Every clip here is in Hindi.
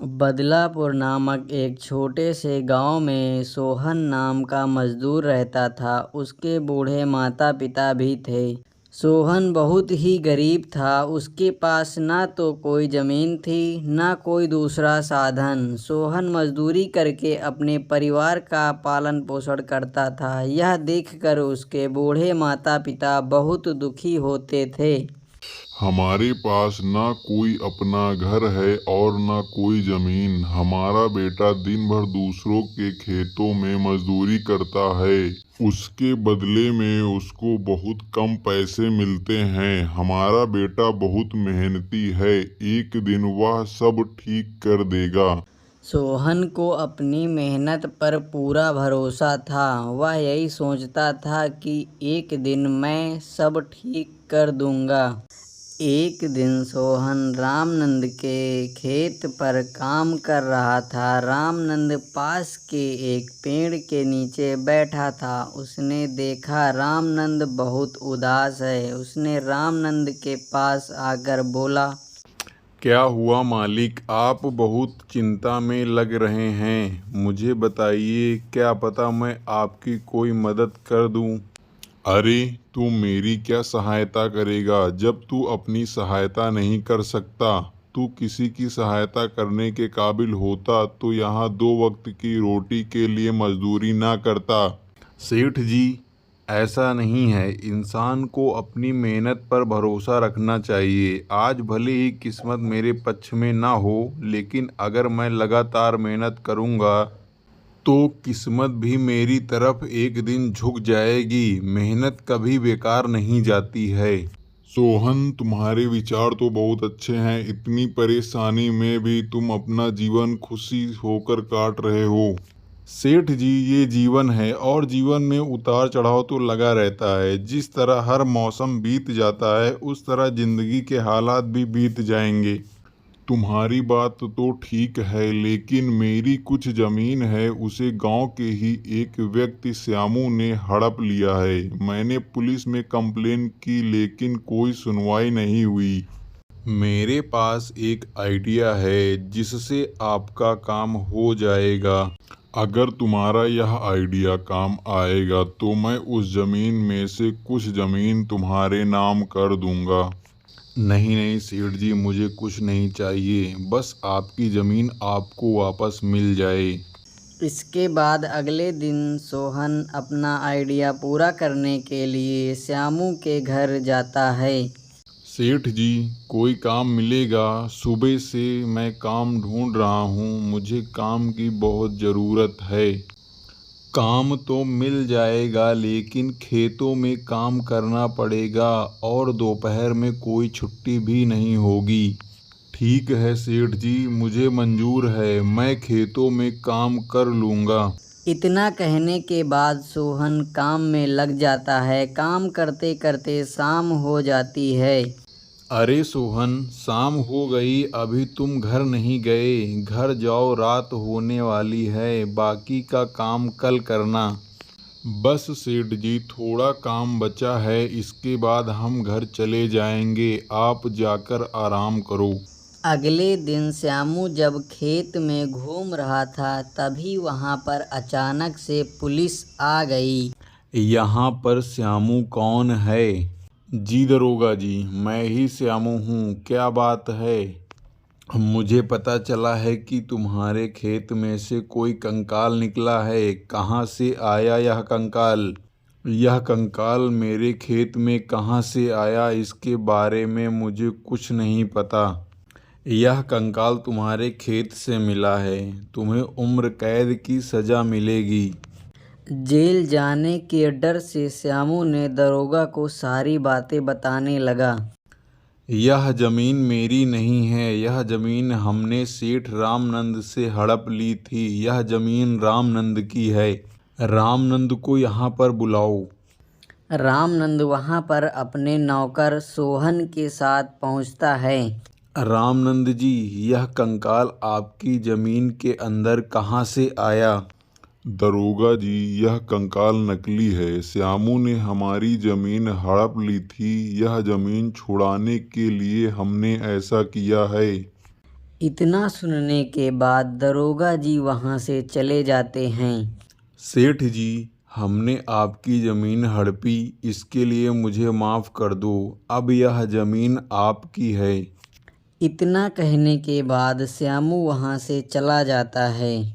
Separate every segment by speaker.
Speaker 1: बदलापुर नामक एक छोटे से गांव में सोहन नाम का मजदूर रहता था। उसके बूढ़े माता पिता भी थे। सोहन बहुत ही गरीब था। उसके पास ना तो कोई जमीन थी, ना कोई दूसरा साधन। सोहन मजदूरी करके अपने परिवार का पालन पोषण करता था। यह देखकर उसके बूढ़े माता पिता बहुत दुखी होते थे।
Speaker 2: हमारे पास ना कोई अपना घर है और ना कोई जमीन। हमारा बेटा दिन भर दूसरों के खेतों में मजदूरी करता है। उसके बदले में उसको बहुत कम पैसे मिलते हैं। हमारा बेटा बहुत मेहनती है, एक दिन वह सब ठीक कर देगा।
Speaker 1: सोहन को अपनी मेहनत पर पूरा भरोसा था। वह यही सोचता था कि एक दिन मैं सब ठीक कर दूंगा। एक दिन सोहन रामनंद के खेत पर काम कर रहा था। रामनंद पास के एक पेड़ के नीचे बैठा था। उसने देखा रामनंद बहुत उदास है। उसने रामनंद के पास आकर बोला,
Speaker 3: क्या हुआ मालिक, आप बहुत चिंता में लग रहे हैं। मुझे बताइए, क्या पता मैं आपकी कोई मदद कर दूं।
Speaker 2: अरे तू मेरी क्या सहायता करेगा जब तू अपनी सहायता नहीं कर सकता। तू किसी की सहायता करने के काबिल होता तो यहाँ 2 वक्त की रोटी के लिए मजदूरी ना करता।
Speaker 3: सेठ जी, ऐसा नहीं है। इंसान को अपनी मेहनत पर भरोसा रखना चाहिए। आज भले ही किस्मत मेरे पक्ष में ना हो, लेकिन अगर मैं लगातार मेहनत करूँगा तो किस्मत भी मेरी तरफ एक दिन झुक जाएगी। मेहनत कभी बेकार नहीं जाती है।
Speaker 2: सोहन, तुम्हारे विचार तो बहुत अच्छे हैं। इतनी परेशानी में भी तुम अपना जीवन खुशी होकर काट रहे हो।
Speaker 3: सेठ जी, ये जीवन है और जीवन में उतार चढ़ाव तो लगा रहता है। जिस तरह हर मौसम बीत जाता है, उस तरह जिंदगी के हालात भी बीत जाएंगे।
Speaker 2: तुम्हारी बात तो ठीक है, लेकिन मेरी कुछ जमीन है, उसे गांव के ही एक व्यक्ति श्यामू ने हड़प लिया है। मैंने पुलिस में कंप्लेन की, लेकिन कोई सुनवाई नहीं हुई।
Speaker 3: मेरे पास एक आइडिया है जिससे आपका काम हो जाएगा।
Speaker 2: अगर तुम्हारा यह आइडिया काम आएगा तो मैं उस जमीन में से कुछ जमीन तुम्हारे नाम कर दूंगा।
Speaker 3: नहीं नहीं सेठ जी, मुझे कुछ नहीं चाहिए। बस आपकी ज़मीन आपको वापस मिल जाए।
Speaker 1: इसके बाद अगले दिन सोहन अपना आइडिया पूरा करने के लिए श्यामू के घर जाता है।
Speaker 2: सेठ जी, कोई काम मिलेगा? सुबह से मैं काम ढूंढ रहा हूँ, मुझे काम की बहुत ज़रूरत है।
Speaker 3: काम तो मिल जाएगा, लेकिन खेतों में काम करना पड़ेगा और दोपहर में कोई छुट्टी भी नहीं होगी।
Speaker 2: ठीक है सेठ जी, मुझे मंजूर है। मैं खेतों में काम कर लूँगा।
Speaker 1: इतना कहने के बाद सोहन काम में लग जाता है। काम करते करते शाम हो जाती है।
Speaker 3: अरे सोहन, शाम हो गई, अभी तुम घर नहीं गए। घर जाओ, रात होने वाली है। बाकी का काम कल करना।
Speaker 2: बस सेठ जी, थोड़ा काम बचा है, इसके बाद हम घर चले जाएंगे। आप जाकर आराम करो।
Speaker 1: अगले दिन श्यामू जब खेत में घूम रहा था, तभी वहां पर अचानक से पुलिस आ गई।
Speaker 3: यहाँ पर श्यामू कौन है?
Speaker 2: जी दरोगा जी, मैं ही श्यामू हूँ। क्या बात है?
Speaker 3: मुझे पता चला है कि तुम्हारे खेत में से कोई कंकाल निकला है। कहाँ से आया यह कंकाल? यह कंकाल मेरे खेत में कहाँ से आया, इसके बारे में मुझे कुछ नहीं पता। यह कंकाल तुम्हारे खेत से मिला है। तुम्हें उम्र कैद की सज़ा मिलेगी।
Speaker 1: जेल जाने के डर से श्यामू ने दरोगा को सारी बातें बताने लगा।
Speaker 3: यह जमीन मेरी नहीं है। यह जमीन हमने सेठ रामनंद से हड़प ली थी। यह जमीन रामनंद की है। रामनंद को यहाँ पर बुलाओ।
Speaker 1: रामनंद वहां पर अपने नौकर सोहन के साथ पहुंचता है।
Speaker 3: रामनंद जी, यह कंकाल आपकी जमीन के अंदर कहाँ से आया?
Speaker 2: दरोगा जी, यह कंकाल नकली है। श्यामू ने हमारी जमीन हड़प ली थी। यह जमीन छुड़ाने के लिए हमने ऐसा किया है।
Speaker 1: इतना सुनने के बाद दरोगा जी वहाँ से चले जाते हैं।
Speaker 3: सेठ जी, हमने आपकी ज़मीन हड़पी, इसके लिए मुझे माफ़ कर दो। अब यह ज़मीन आपकी है।
Speaker 1: इतना कहने के बाद श्यामू वहाँ से चला जाता है।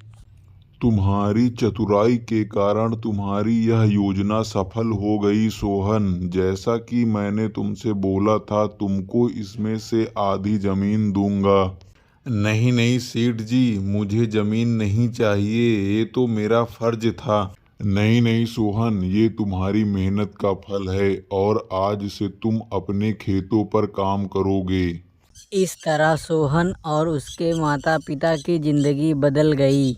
Speaker 2: तुम्हारी चतुराई के कारण तुम्हारी यह योजना सफल हो गई सोहन। जैसा कि मैंने तुमसे बोला था, तुमको इसमें से आधी जमीन दूंगा।
Speaker 3: नहीं नहीं सेठ जी, मुझे ज़मीन नहीं चाहिए, ये तो मेरा फर्ज था।
Speaker 2: नहीं नहीं सोहन, ये तुम्हारी मेहनत का फल है और आज से तुम अपने खेतों पर काम करोगे।
Speaker 1: इस तरह सोहन और उसके माता पिता की जिंदगी बदल गई।